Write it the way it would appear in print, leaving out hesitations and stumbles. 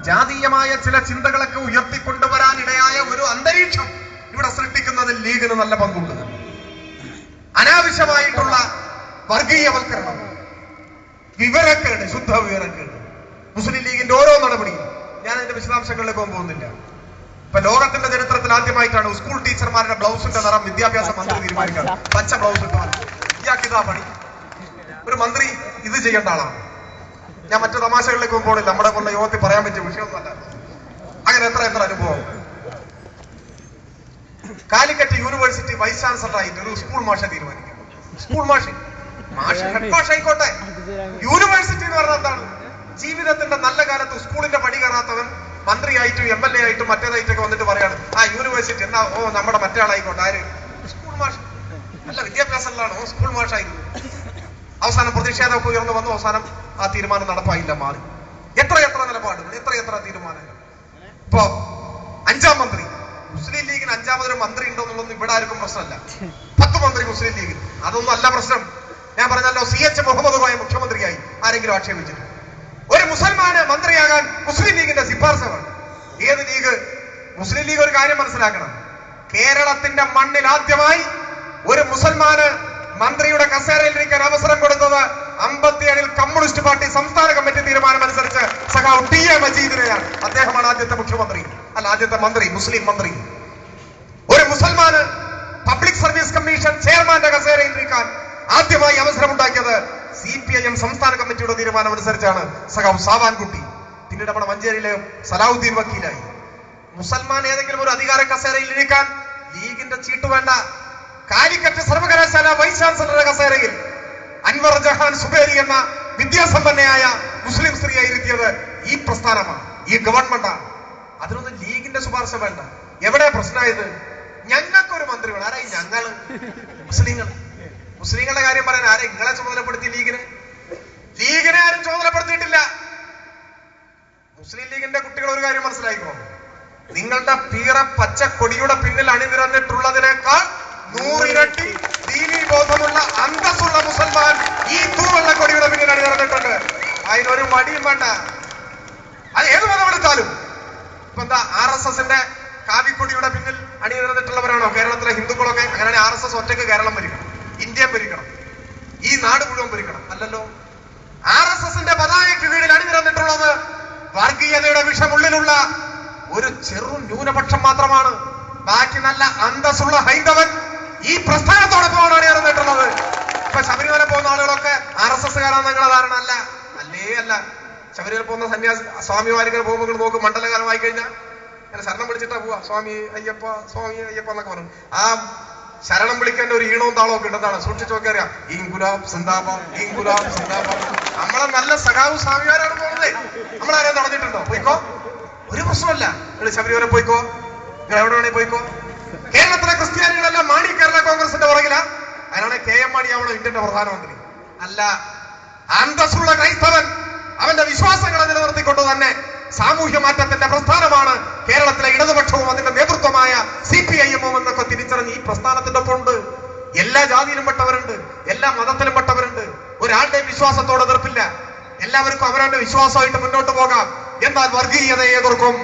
ജാതീയമായ ചില ചിന്തകളൊക്കെ ഉയർത്തിക്കൊണ്ടുവരാനിടയായ ഒരു അന്തരീക്ഷം ഇവിടെ സൃഷ്ടിക്കുന്നതിൽ ലീഗിന് നല്ല പങ്കുണ്ട്. അനാവശ്യമായിട്ടുള്ള വർഗീയവൽക്കരണം, വിവരക്കേട്, ശുദ്ധ വിവരക്കേട്, മുസ്ലിം ലീഗിന്റെ ഓരോ നടപടിയും ഞാൻ അതിന്റെ വിശദാംശങ്ങളിലേക്ക് പോകുന്നില്ല. ഇപ്പൊ ലോകത്തിന്റെ ചരിത്രത്തിൽ ആദ്യമായിട്ടാണ് സ്കൂൾ ടീച്ചർമാരുടെ ബ്ലൗസിന്റെ നിറം വിദ്യാഭ്യാസ മന്ത്രി തീരുമാനിക്കുന്നത്. പച്ച ബ്ലൗസ് ഇട്ടാണ് ഇയാൾക്കിതാ പണി. ഒരു മന്ത്രി ഇത് ചെയ്യേണ്ട ആളാണ്. ഞാൻ മറ്റു തമാശകളിലേക്ക് പോകണില്ല, നമ്മുടെ കൊണ്ട് യോഗത്തിൽ പറയാൻ പറ്റിയ വിഷയമൊന്നുമല്ല. അങ്ങനെ എത്ര അനുഭവം. കാലിക്കറ്റ് യൂണിവേഴ്സിറ്റി വൈസ് ചാൻസലറായിട്ട് ഒരു സ്കൂൾ മാഷ തീരുമാനിക്കും. സ്കൂൾ മാഷ് ഹെഡ് മാഷ് ആയിക്കോട്ടെ. യൂണിവേഴ്സിറ്റി എന്ന് പറഞ്ഞാൽ എന്താണ്? ജീവിതത്തിന്റെ നല്ല കാലത്ത് സ്കൂളിന്റെ പടി കയറാത്തവൻ മന്ത്രിയായിട്ടും MLA ആയിട്ടും മറ്റേതായിട്ടൊക്കെ വന്നിട്ട് പറയാണ് ആ യൂണിവേഴ്സിറ്റി എന്നാ നമ്മുടെ മറ്റേ ആളായിക്കോട്ടെ. ആര്? സ്കൂൾ മാഷ്. നല്ല വിദ്യാഭ്യാസമുള്ളതാണ്, സ്കൂൾ മാഷായിരുന്നു. അവസാനം പ്രതിഷേധമൊക്കെ ഉയർന്നു വന്നു. അവസാനം ആ തീരുമാനം നടപ്പായില്ല, മാറി. എത്ര നിലപാടുകൾ, എത്ര തീരുമാനങ്ങൾ. ഇപ്പൊ 5ാം മന്ത്രി മുസ്ലിം ലീഗിന് 5ാമതൊരു മന്ത്രി ഉണ്ടോ എന്നുള്ളതൊന്നും ഇവിടെ ആർക്കും പ്രശ്നമല്ല. 10 മന്ത്രി മുസ്ലിം ലീഗിന്, അതൊന്നും അല്ല പ്രശ്നം. ഞാൻ പറഞ്ഞല്ലോ, CH മുഹമ്മദ് കോയ മുഖ്യമന്ത്രിയായി ആരെങ്കിലും ആക്ഷേപിച്ചിട്ട്? ഒരു മുസൽമാന് മന്ത്രിയാകാൻ മുസ്ലിം ലീഗിന്റെ ശിപാർശ വേണം. ഏത് ലീഗ്? മുസ്ലിം ലീഗ് ഒരു കാര്യം മനസ്സിലാക്കണം. കേരളത്തിന്റെ മണ്ണിൽ ആദ്യമായി ഒരു മുസൽമാന് മന്ത്രിയുടെ കസേരയിൽ ഇരിക്കാൻ അവസരം കൊടുത്തത് 57-ൽ കമ്മ്യൂണിസ്റ്റ് പാർട്ടി സംസ്ഥാന കമ്മിറ്റി തീരുമാനം അനുസരിച്ച് സഖാവ് ടി എ മജീദിനെയാണ്. അദ്ദേഹമാണ് ആദ്യത്തെ മുഖ്യമന്ത്രി, അല്ല ആദ്യത്തെ മന്ത്രി, മുസ്ലിം മന്ത്രി. ഒരു മുസൽമാന് പബ്ലിക് സർവീസ് കമ്മീഷൻ ചെയർമാന്റെ കസേരയിൽ ഇരിക്കാൻ ആദ്യമായി അവസരമുണ്ടാക്കിയത് CPIM സംസ്ഥാന കമ്മിറ്റിയുടെ തീരുമാനം അനുസരിച്ചാണ് സഖാവ് സാവാൻകുട്ടി. പിന്നീട് നമ്മുടെ മഞ്ചേരിയിലെ സലാഹുദ്ദീൻ വക്കീലായി. മുസൽമാൻ ഏതെങ്കിലും ഒരു അധികാര കസേരയിൽ ഇരിക്കാൻ ലീഗിന്റെ ചീട്ട് വേണ്ട. കാലിക്കറ്റ് സർവകലാശാല വൈസ് ചാൻസലറുടെ കസേരയിൽ അൻവർ ജഹാൻ സുബേരി എന്ന വിദ്യാസമ്പന്നയായ മുസ്ലിം സ്ത്രീയെ ഇരുത്തിയത് ഈ പ്രസ്ഥാനമാണ്, ഈ ഗവൺമെന്റാണ്. അതിനൊന്നും ലീഗിന്റെ ശുപാർശ വേണ്ട. എവിടെ പ്രശ്നമായത്? ഞങ്ങൾക്കൊരു മന്ത്രി വേണം. ആരായി ഞങ്ങള്? മുസ്ലിങ്ങളുടെ കാര്യം പറയാൻ ആരെ നിങ്ങളെ ചുമതലപ്പെടുത്തി? ലീഗിനെ ആരും ചുമതലപ്പെടുത്തിയിട്ടില്ല. മുസ്ലിം ലീഗിന്റെ കുട്ടികൾ ഒരു കാര്യം മനസ്സിലായിക്കോ, നിങ്ങളുടെ പീറ പച്ച കൊടിയുടെ പിന്നിൽ അണിനിരന്നിട്ടുള്ളതിനേക്കാൾ 100 ഇരട്ടി ദീനീ ബോധമുള്ള അന്തസ്സുള്ള മുസൽമാൻ ഈ തൂവെള്ള കൊടിയുടെ പിന്നിൽ അണിനിരന്നിട്ടുണ്ട്. അതിനൊരു മടിയും വേണ്ട. അത് ഏത് മതമെടുത്താലും. ഇപ്പൊ എന്താ RSSന്റെ കാവിക്കൊടിയുടെ പിന്നിൽ അണിനിരന്നിട്ടുള്ളവരാണോ കേരളത്തിലെ ഹിന്ദുക്കളൊക്കെ? അങ്ങനെ RSS ഒറ്റയ്ക്ക് കേരളം ഭരിക്കണം, ഇന്ത്യ ഭരിക്കണം, ഈ നാട് മുഴുവൻ ഭരിക്കണം? അല്ലല്ലോ. RSSന്റെ പതാകയ്ക്ക് കീഴിൽ അണിനിരന്നിട്ടുള്ളത് വർഗീയതയുടെ വിഷമുള്ളിലുള്ള ഒരു ചെറു ന്യൂനപക്ഷം മാത്രമാണ്. ബാക്കി നല്ല അന്തസ്സുള്ള ഹൈന്ദവൻ ഈ പ്രസ്ഥാനത്തോടൊപ്പമാണ് അണിനിരന്നിട്ടുള്ളത്. ഇപ്പൊ ശബരിമല പോകുന്ന ആളുകളൊക്കെ RSSകാരാണ് നിങ്ങളെ ധാരണ? അല്ല, അല്ല. ശബരിമല പോകുന്ന സന്യാസി സ്വാമിമാരിങ്ങനെ പോകുമ്പോൾ നോക്ക്, മണ്ഡലകാലമായി കഴിഞ്ഞാൽ അങ്ങനെ ശരണം വിളിച്ചിട്ടാ പോവാ. സ്വാമി അയ്യപ്പ എന്നൊക്കെ പറഞ്ഞു. ആ ശരണം വിളിക്കേണ്ട ഒരു ഈണവും താളവും ഒക്കെ ഉണ്ടെന്നാണ്. സൂക്ഷിച്ചു നോക്കി അറിയാം. ഇൻകുലാബ് സിന്ദാബാദ്, ഇൻകുലാബ് സിന്ദാബാദ്. നമ്മളെ നല്ല സഖാവ് സ്വാമിമാരാണ് പോകുന്നത്. നമ്മളാരെയും തടഞ്ഞിട്ടുണ്ടോ? പോയിക്കോ, ഒരു പ്രശ്നമല്ല. നിങ്ങൾ ശബരിമല പോയിക്കോ, നിങ്ങൾ എവിടെ വേണേ പോയിക്കോ. കേരളത്തിലെ ക്രിസ്ത്യാനികളെല്ലാം മാണി കേരള കോൺഗ്രസിന്റെ പുറകില. അതിനാണ് KM മാണി ആവണം ഇന്ത്യന്റെ പ്രധാനമന്ത്രി. അല്ല, അന്തസ്സുള്ള ക്രൈസ്തവൻ അവന്റെ വിശ്വാസങ്ങളെ നിലനിർത്തിക്കൊണ്ട് തന്നെ സാമൂഹ്യ മാറ്റത്തിന്റെ പ്രസ്ഥാനമാണ് കേരളത്തിലെ ഇടതുപക്ഷവും അതിന്റെ നേതൃത്വമായ CPIM എന്നൊക്കെ തിരിച്ചറിഞ്ഞ് ഈ പ്രസ്ഥാനത്തിന്റെ ഒപ്പമുണ്ട്. എല്ലാ ജാതിയിലും പെട്ടവരുണ്ട്, എല്ലാ മതത്തിലും പെട്ടവരുണ്ട്. ഒരാളുടെയും വിശ്വാസത്തോട് എതിർപ്പില്ല. എല്ലാവർക്കും അവരവരുടെ വിശ്വാസമായിട്ട് മുന്നോട്ട് പോകാം. എന്നാൽ വർഗീയതയെ എതിർക്കും.